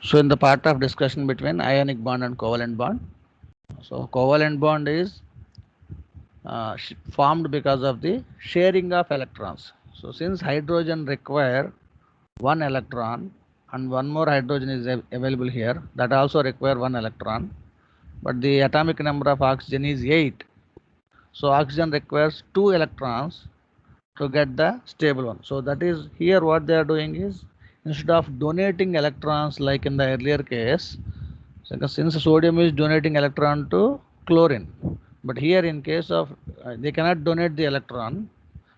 So in the part of discussion between ionic bond and covalent bond, so covalent bond is formed because of the sharing of electrons. So since hydrogen require one electron and one more hydrogen is available here, that also require one electron, but the atomic number of oxygen is 8. So oxygen requires two electrons to get the stable one. So that is here what they are doing is, instead of donating electrons like in the earlier case, since sodium is donating electron to chlorine, but here in case of they cannot donate the electron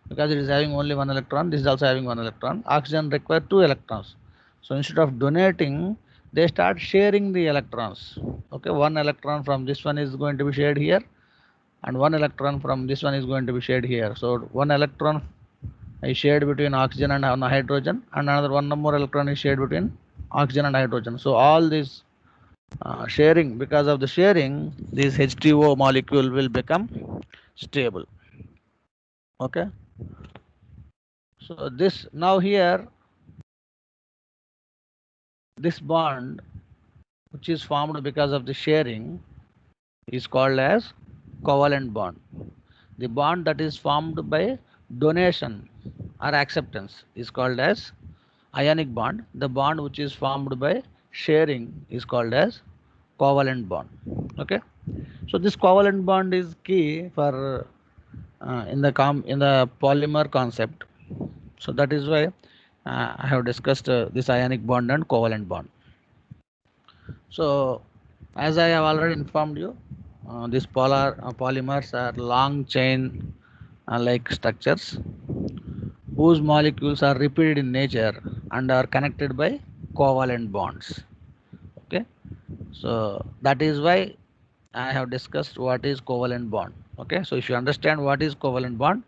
because it is having only one electron, this is also having one electron, oxygen require two electrons. So instead of donating, they start sharing the electrons. Okay, one electron from this one is going to be shared here, and one electron from this one is going to be shared here. So one electron is shared between oxygen and hydrogen, and another one more electron is shared between oxygen and hydrogen. So all this sharing, because of the sharing, this H2O molecule will become stable. Okay, so this now here, this bond which is formed because of the sharing is called as covalent bond. The bond that is formed by donation or acceptance is called as ionic bond. The bond which is formed by sharing is called as covalent bond. Okay, so this covalent bond is key for in the polymer concept. So that is why I have discussed this ionic bond and covalent bond. So as I have already informed you, these polymers are long chain like structures whose molecules are repeated in nature and are connected by covalent bonds. Okay, so that is why I have discussed what is covalent bond. Okay, so if you understand what is covalent bond,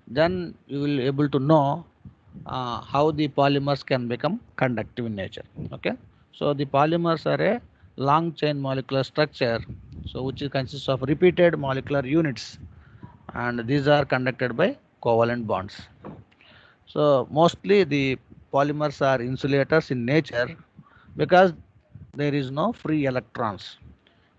then you will able to know how the polymers can become conductive in nature. Okay, so the polymers are a long chain molecular structure, so which consists of repeated molecular units, and these are conducted by covalent bonds. So mostly the polymers are insulators in nature because there is no free electrons.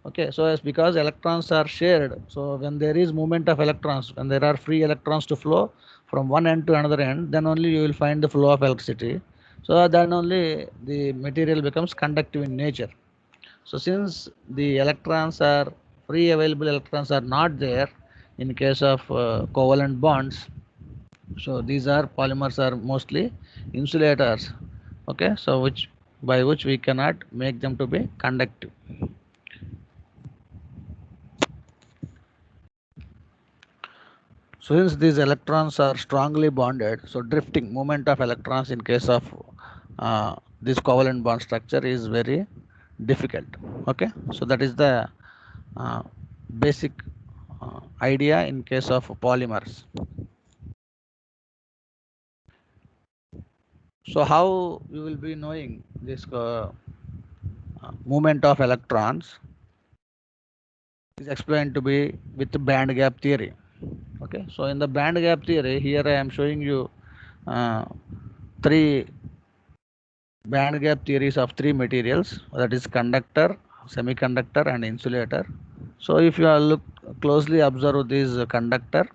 Okay, so as because electrons are shared, so when there is movement of electrons, when there are free electrons to flow from one end to another end, then only you will find the flow of electricity. So then only the material becomes conductive in nature. So since the electrons are free available electrons are not there in case of covalent bonds, so these are polymers are mostly insulators. Okay, so which by which we cannot make them to be conductive. So since these electrons are strongly bonded, so drifting movement of electrons in case of this covalent bond structure is very difficult. Okay, so that is the uh, basic idea in case of polymers. So how you will be knowing this movement of electrons is explained to be with the band gap theory. Okay, so in the band gap theory, here I am showing you uh, three band gap theories of three materials, that is conductor, semiconductor, and insulator. So if you are look closely observe this conductor,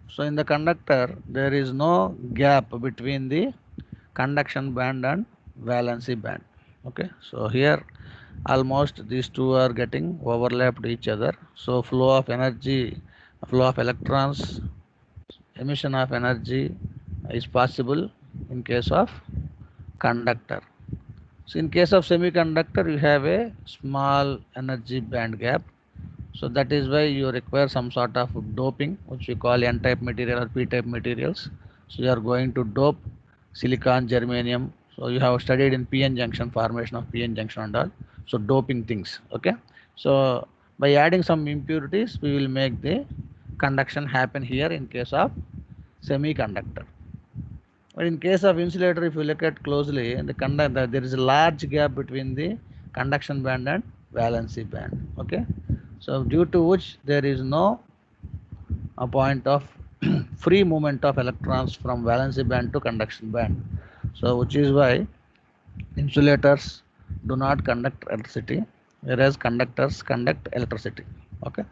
so in the conductor there is no gap between the conduction band and valency band. Okay, so here almost these two are getting overlapped each other, so flow of energy, flow of electrons, emission of energy is possible in case of conductor. So in case of semiconductor you have a small energy band gap, so that is why you require some sort of doping which we call n type material or p type materials. So you are going to dope silicon, germanium. So you have studied in PN junction, formation of PN junction and all, so doping things. Okay, so by adding some impurities we will make the conduction happen here in case of semiconductor. But in case of insulator, if you look at closely, there is a large gap between the conduction band and valency band. Okay, so due to which there is no a point of free movement of electrons from valency band to conduction band. So which is why Insulators do not conduct electricity, whereas conductors conduct electricity. Okay.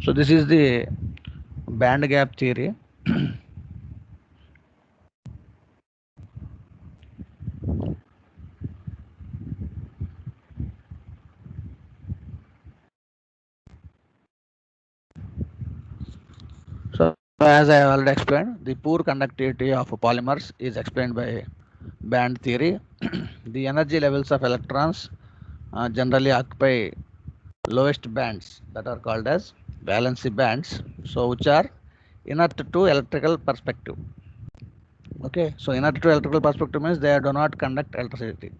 So this is the band gap theory. So as I already explained, the poor conductivity of polymers is explained by band theory. The energy levels of electrons generally occupy lowest bands that are called as valency bands, so which are inert to electrical perspective. Okay, so inert to electrical perspective means they do not conduct electricity.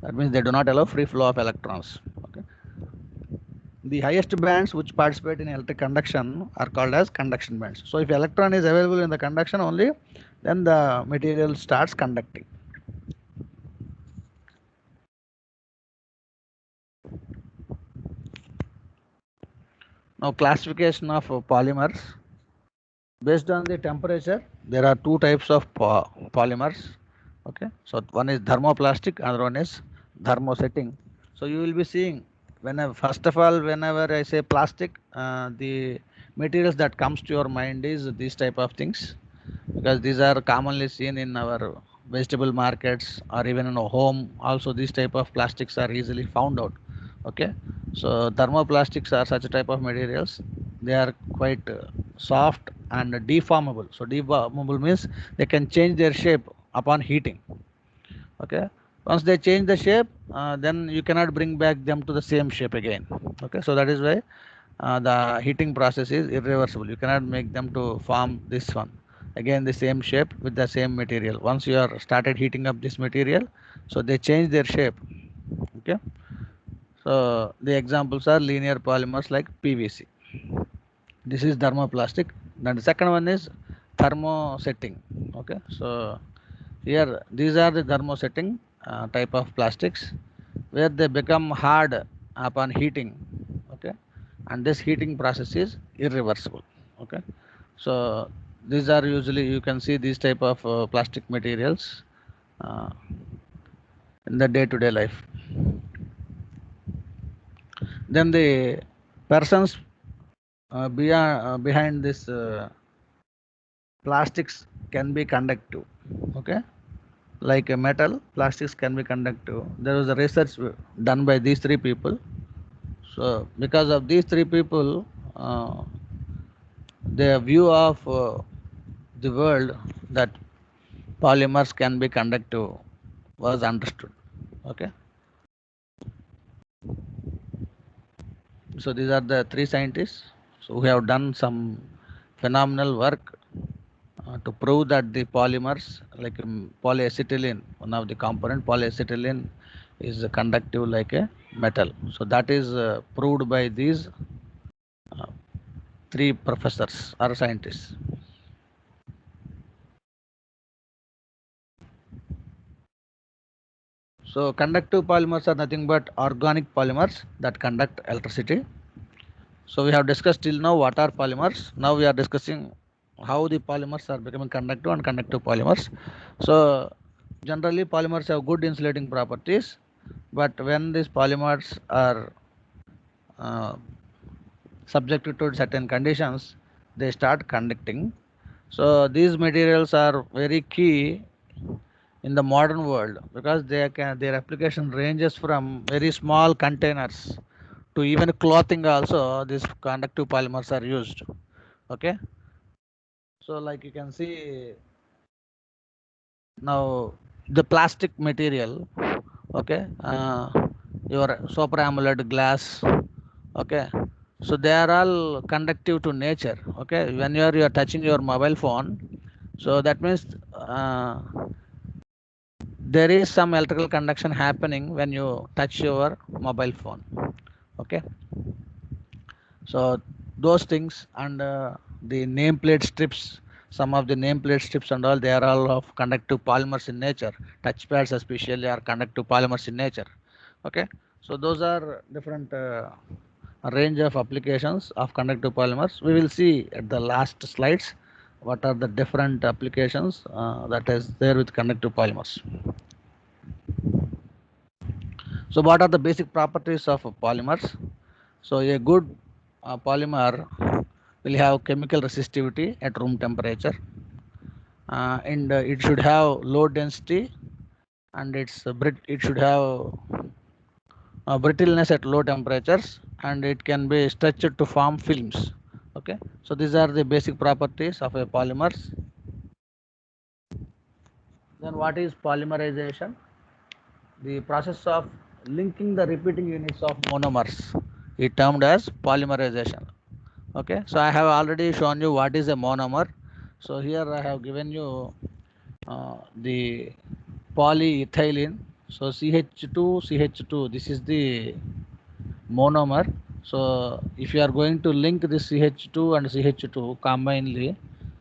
That means they do not allow free flow of electrons. Okay. The highest bands which participate in electric conduction are called as conduction bands. So if electron is available in the conduction only, then the material starts conducting. Now classification of polymers. Based on the temperature, there are two types of polymers. Okay, so one is thermoplastic, another one is thermosetting. So you will be seeing whenever, first of all, whenever I say plastic, the materials that comes to your mind is these type of things, because these are commonly seen in our vegetable markets or even in a home. Also, these type of plastics are easily found out. Okay, so thermoplastics are such a type of materials. They are quite soft and deformable. So deformable means they can change their shape upon heating. Okay, once they change the shape, then you cannot bring back them to the same shape again. Okay, so that is why the heating process is irreversible. You cannot make them to form this one again, the same shape with the same material. Once you are started heating up this material, so they change their shape. Okay, so the examples are linear polymers like PVC. This is thermoplastic. Then the second one is thermosetting. Okay, so here these are the thermosetting type of plastics where they become hard upon heating. Okay, and this heating process is irreversible. Okay, so these are usually, you can see these type of plastic materials uh, in the day-to-day life. Then the persons behind this plastics can be conductive. Okay, like a metal, plastics can be conductive. There was a research done by these three people. So because of these three people, their view of the world that polymers can be conductive was understood. Okay, so these are the three scientists so who have done some phenomenal work to prove that the polymers like polyacetylene, one of the component polyacetylene is conductive like a metal. So that is proved by these uh, three professors or scientists. So conductive polymers are nothing but organic polymers that conduct electricity. So we have discussed till now what are polymers. Now we are discussing how the polymers are becoming conductive and conductive polymers. So generally polymers have good insulating properties, but when these polymers are uh, subjected to certain conditions, they start conducting. So these materials are very key in the modern world because their application ranges from very small containers to even clothing also. These conductive polymers are used. Okay, so like you can see now the plastic material. Okay, your super AMOLED glass. Okay, so they are all conductive to nature. Okay, when you are touching your mobile phone, so that means there is some electrical conduction happening when you touch your mobile phone. Okay, so those things and the nameplate strips, some of the nameplate strips and all, they are all of conductive polymers in nature. Touch pads especially are conductive polymers in nature. Okay, so those are different range of applications of conductive polymers. We will see at the last slides what are the different applications that is there with conductive polymers. So what are the basic properties of polymers? So a good polymer will have chemical resistivity at room temperature, and it should have low density, and it should have brittleness at low temperatures, and it can be stretched to form films. Okay, so these are the basic properties of a polymers. Then what is polymerization? The process of linking the repeating units of monomers is termed as polymerization. Okay, so I have already shown you what is a monomer. So here I have given you the polyethylene. So CH2, CH2, this is the monomer. So if you are going to link this CH2 and CH2 combinedly,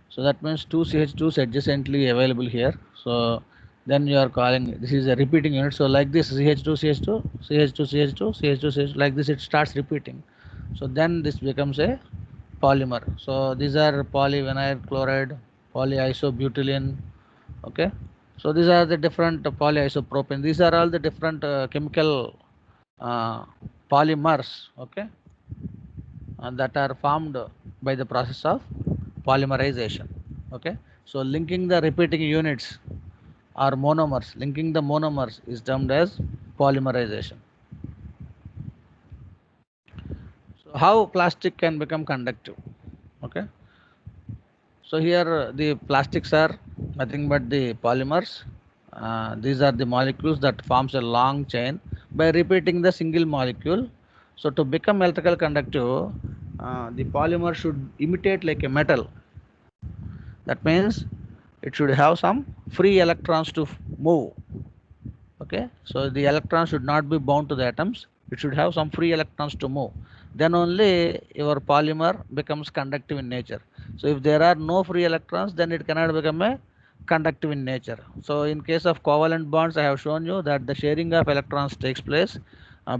so that means two CH2s adjacently available here. So then you are calling this is a repeating unit. So like this CH2, CH2, CH2, CH2, CH2, CH2, like this it starts repeating. So then this becomes a polymer. So these are polyvinyl chloride, polyisobutylene. Okay. So these are the different polyisopropane. These are all the different chemical uh, polymers. Okay, that are formed by the process of polymerization. Okay, so linking the repeating units or monomers, linking the monomers is termed as polymerization. So how plastic can become conductive? Okay, so here the plastics are nothing but the polymers. These are the molecules that forms a long chain by repeating the single molecule. So to become electrical conductive, the polymer should imitate like a metal. That means it should have some free electrons to move. Okay, so the electrons should not be bound to the atoms. It should have some free electrons to move. Then only your polymer becomes conductive in nature. So if there are no free electrons, then it cannot become a conductive in nature. So in case of covalent bonds, I have shown you that the sharing of electrons takes place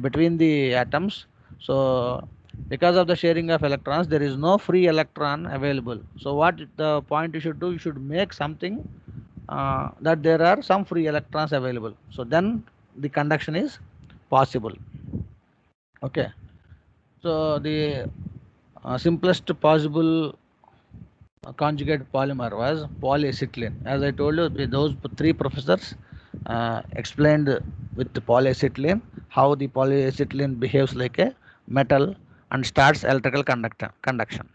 between the atoms. So because of the sharing of electrons, there is no free electron available. So what the point you should do, you should make something that there are some free electrons available. So then the conduction is possible. Okay. So the simplest possible conjugate polymer was polyacetylene. As I told you, those three professors explained with the polyacetylene how the polyacetylene behaves like a metal and starts electrical conduction.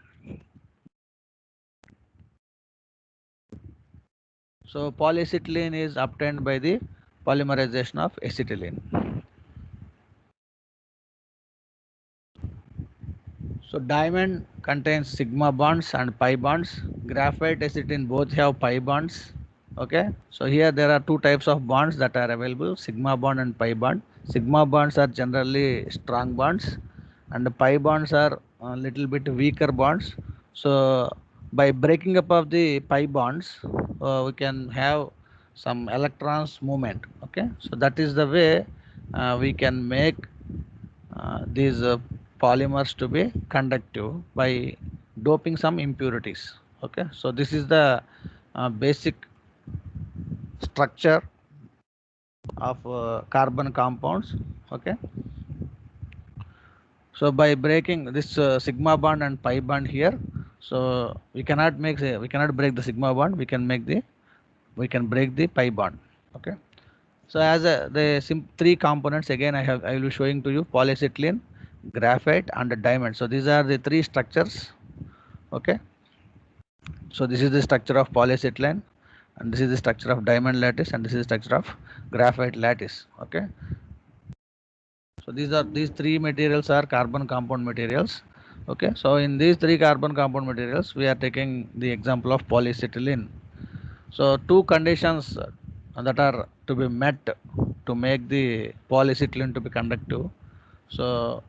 So polyacetylene is obtained by the polymerization of acetylene. So diamond contains sigma bonds and pi bonds. Graphite, acetylene both have pi bonds. Okay. So here there are two types of bonds that are available: sigma bond and pi bond. Sigma bonds are generally strong bonds, and the pi bonds are a little bit weaker bonds. So by breaking up of the pi bonds, we can have some electrons movement. Okay. So that is the way we can make these polymers to be conductive by doping some impurities. Okay, so this is the basic structure of carbon compounds. Okay, so by breaking this sigma bond and pi bond here, so we cannot break the sigma bond. We can break the pi bond. Okay, so as three components again, I will be showing to you: polyacetylene, graphite, and the diamond. So these are the three structures. Okay, so this is the structure of polyacetylene, and this is the structure of diamond lattice, and this is the structure of graphite lattice. Okay, so these three materials are carbon compound materials. Okay, so in these three carbon compound materials, we are taking the example of polyacetylene. So two conditions that are to be met to make the polyacetylene to be conductive. So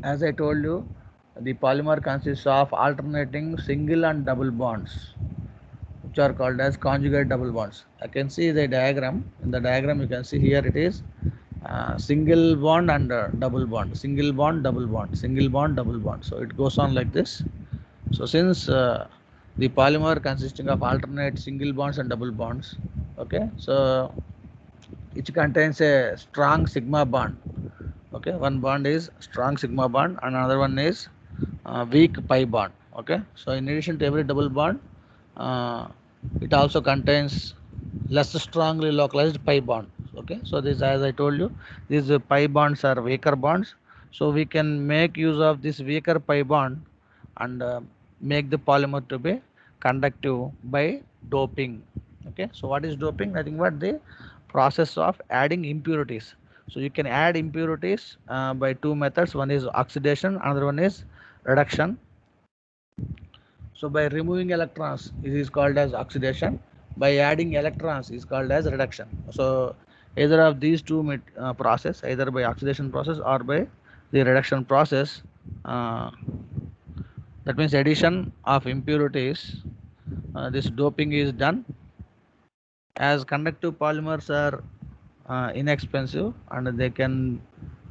as I told you, the polymer consists of alternating single and double bonds, which are called as conjugate double bonds. I can see the diagram. In the diagram, you can see here it is single bond and double bond, single bond, double bond, single bond, double bond. So it goes on like this. So since the polymer consisting of alternate single bonds and double bonds. Okay, so it contains a strong sigma bond. Okay, one bond is strong sigma bond and another one is weak pi bond. Okay, so in addition to every double bond, uh, it also contains less strongly localized pi bond. Okay, so this, as I told you, these pi bonds are weaker bonds, so we can make use of this weaker pi bond and make the polymer to be conductive by doping. Okay, so what is doping? Nothing but the process of adding impurities. So you can add impurities by two methods. One is oxidation, another one is reduction. So by removing electrons, it is called as oxidation. By adding electrons, is called as reduction. So either of these two process, either by oxidation process or by the reduction process, uh, that means addition of impurities. This doping is done. As conductive polymers are inexpensive and they can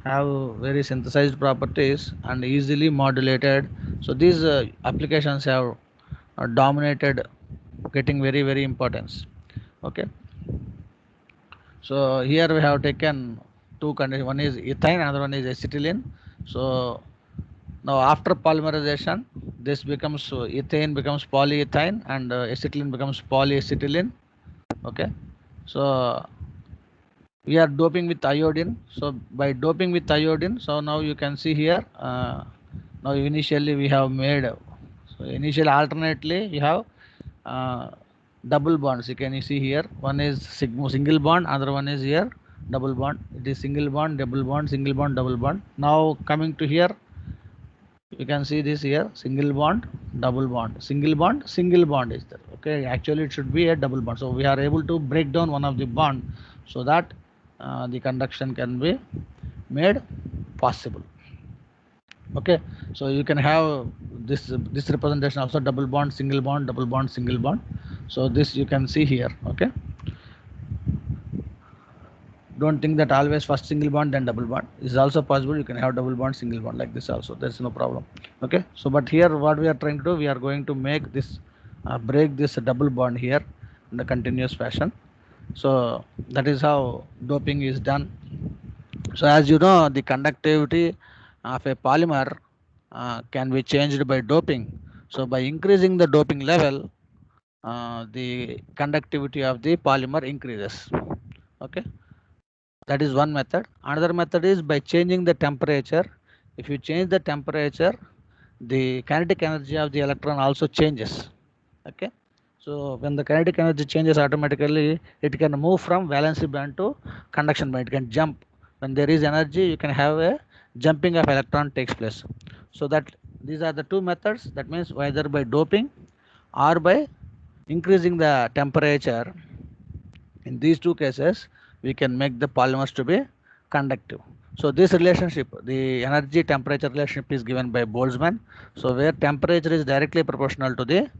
have very synthesized properties and easily modulated, so these applications have dominated, getting very importance. Okay, so here we have taken two conditions, one is ethane, another one is acetylene. So now after polymerization, this becomes ethane becomes polyethane and acetylene becomes polyacetylene. Okay, so we are doping with iodine. So by doping with iodine, so now you can see here, now initially we have made, so initially alternately we have uh, double bonds. You can see here, one is single bond, other one is here double bond. It is single bond, double bond, single bond, double bond. Now coming to here, you can see this here, single bond, double bond, single bond is there. Okay, actually it should be a double bond. So we are able to break down one of the bond so that the conduction can be made possible. Okay, so you can have this representation also, double bond, single bond, double bond, single bond. So this you can see here. Okay, don't think that always first single bond then double bond. Is also possible, you can have double bond, single bond like this also, there's no problem. Okay, so but here what we are trying to do, we are going to make this break this double bond here in a continuous fashion. So that is how doping is done. So as you know, the conductivity of a polymer can be changed by doping. So by increasing the doping level, the conductivity of the polymer increases. Okay, that is one method. Another method is by changing the temperature. If you change the temperature, the kinetic energy of the electron also changes. Okay, so when the kinetic energy changes, automatically it can move from valency band to conduction band. It can jump. When there is energy, you can have a jumping of electron takes place. So that these are the two methods. That means either by doping or by increasing the temperature. In these two cases, we can make the polymers to be conductive. So this relationship, the energy temperature relationship, is given by Boltzmann. So where temperature is directly proportional to the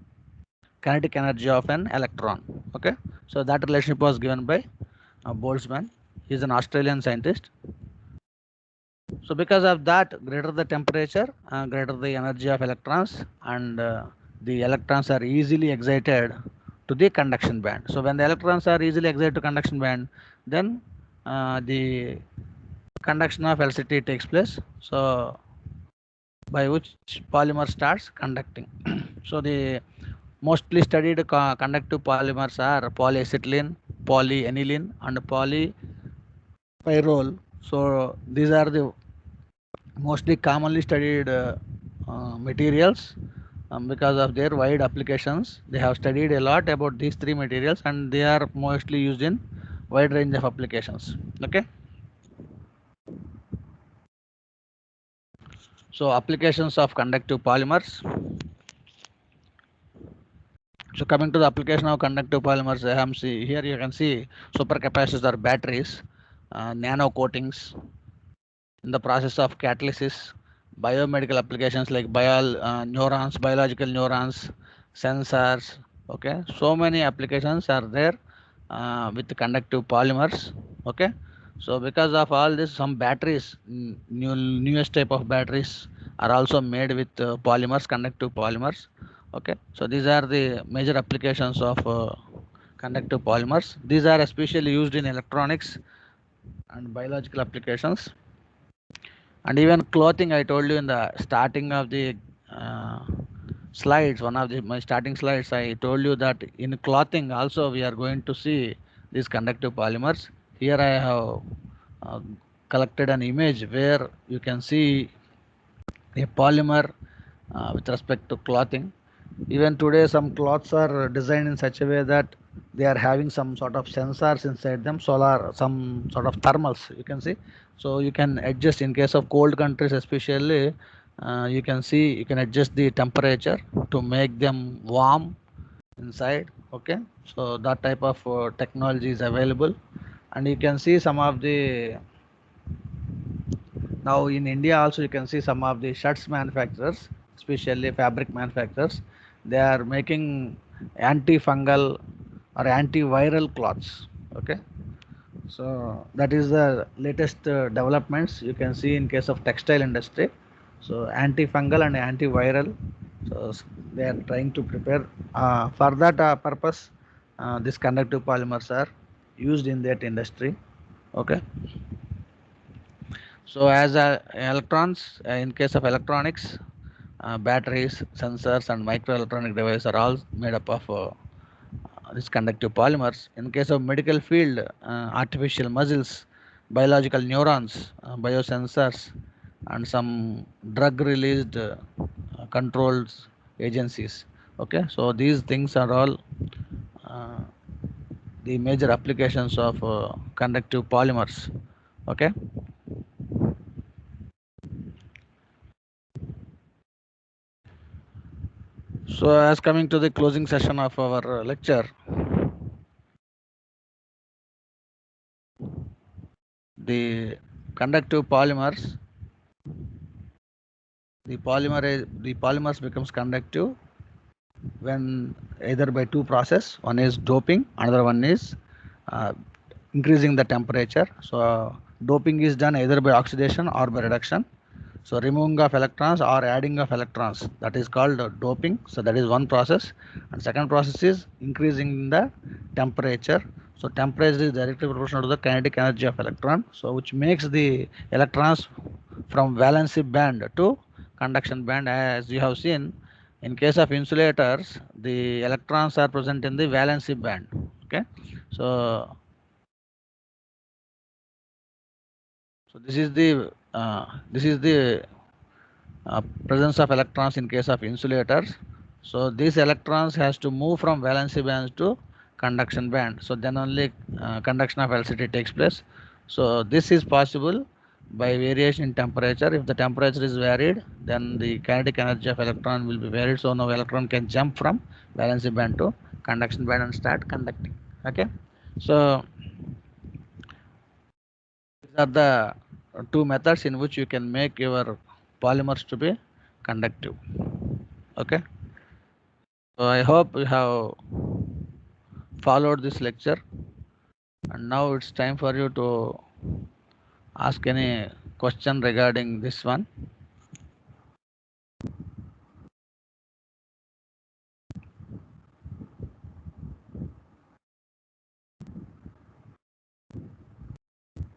kinetic energy of an electron. Okay, so that relationship was given by Boltzmann. He is an Australian scientist. So because of that, greater the temperature, greater the energy of electrons, and the electrons are easily excited to the conduction band. So when the electrons are easily excited to conduction band, then the conduction of LCT takes place. So by which polymer starts conducting. So the mostly studied conductive polymers are polyacetylene, polyaniline, and polypyrrole. So these are the mostly commonly studied materials. Because of their wide applications, they have studied a lot about these three materials and they are mostly used in wide range of applications. Okay, so applications of conductive polymers. So coming to the application of conductive polymers, here you can see supercapacitors or batteries, nano coatings in the process of catalysis, biomedical applications like neurons, biological neurons, sensors. Okay, so many applications are there with the conductive polymers. Okay, so because of all this, some batteries, newest type of batteries are also made with polymers, conductive polymers. Okay, so these are the major applications of conductive polymers. These are especially used in electronics and biological applications, and even clothing. I told you in the starting of the uh, slides, one of my starting slides, I told you that in clothing also we are going to see these conductive polymers. Here I have uh, collected an image where you can see a polymer with respect to clothing. Even today, some cloths are designed in such a way that they are having some sort of sensors inside them, solar, some sort of thermals, you can see. So you can adjust in case of cold countries, especially. You can see you can adjust the temperature to make them warm inside. Okay, so that type of technology is available, and you can see some of the now in India also you can see some of the shirts manufacturers, especially fabric manufacturers, they are making antifungal or antiviral cloths. Okay, so that is the latest developments you can see in case of textile industry. So antifungal and antiviral. So they are trying to prepare for that purpose. These conductive polymers are used in that industry. Okay. So as electrons, in case of electronics, batteries, sensors, and microelectronic devices are all made up of these conductive polymers. In case of medical field, artificial muscles, biological neurons, biosensors, and some drug-released controls agencies. Okay, so these things are all uh, the major applications of conductive polymers. Okay. So, as coming to the closing session of our lecture, the conductive polymers, the polymers becomes conductive when either by two process. One is doping, another one is uh, increasing the temperature. So, doping is done either by oxidation or by reduction. So removing of electrons or adding of electrons, that is called doping. So that is one process. And second process is increasing the temperature. So temperature is directly proportional to the kinetic energy of electron. So which makes the electrons from valency band to conduction band. As you have seen, in case of insulators, the electrons are present in the valency band. Okay. So this is the presence of electrons in case of insulators. So these electrons has to move from valency bands to conduction band. So then only conduction of electricity takes place. So this is possible by variation in temperature. If the temperature is varied, then the kinetic energy of electron will be varied. So now electron can jump from valency band to conduction band and start conducting. Okay. So these are the two methods in which you can make your polymers to be conductive. Okay. So I hope you have followed this lecture, and now it's time for you to ask any question regarding this one.